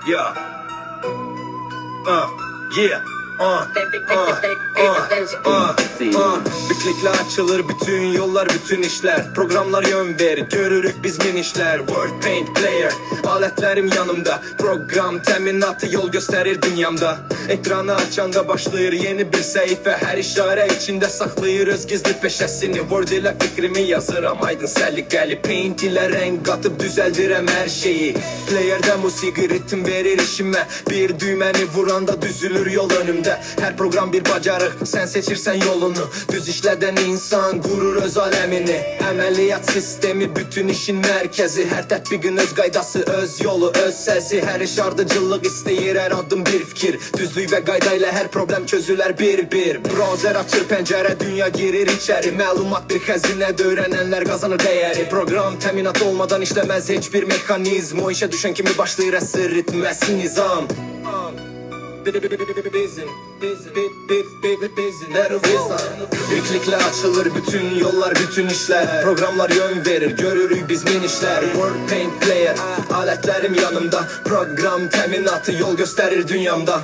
Yeah. Yeah. Bir klikle açılır bütün yollar, bütün işler. Programlar yön verir, görürük biz minişler. Word Paint Player, aletlerim yanımda. Program teminatı yol gösterir dünyamda. Ekranı açanda başlayır yeni bir sayfa. Her işare içinde saklayırız gizli peşesini. Word ile fikrimi yazıram aydınsellik gelip. Paint ile renk katıp düzeldirem her şeyi. Player'de musiki ritim verir işime. Bir düğmeni vuranda düzülür yol önümde. Her program bir bacarık, sen seçirsen yolunu. Düz işleden insan kurur öz alemini. Əməliyyat sistemi bütün işin merkezi. Her tətbiqin öz qaydası, öz yolu, öz səsi. Her iş ardıcıllıq istəyir, her adım bir fikir. Düzlük ve qaydayla her problem çözülər bir-bir. Browser açır pəncərə, dünya girir içeri. Məlumat bir xəzinədə, öyrənənlər qazanır dəyəri. Program təminat olmadan işləməz heç bir mekanizm. O işə düşən kimi başlayır əsir ritm, əsil nizam. Bir klikle açılır bütün yollar, bütün işler. Programlar yön verir, görürük biz minişler. Word Paint Player, aletlerim yanımda. Program teminatı yol gösterir dünyamda.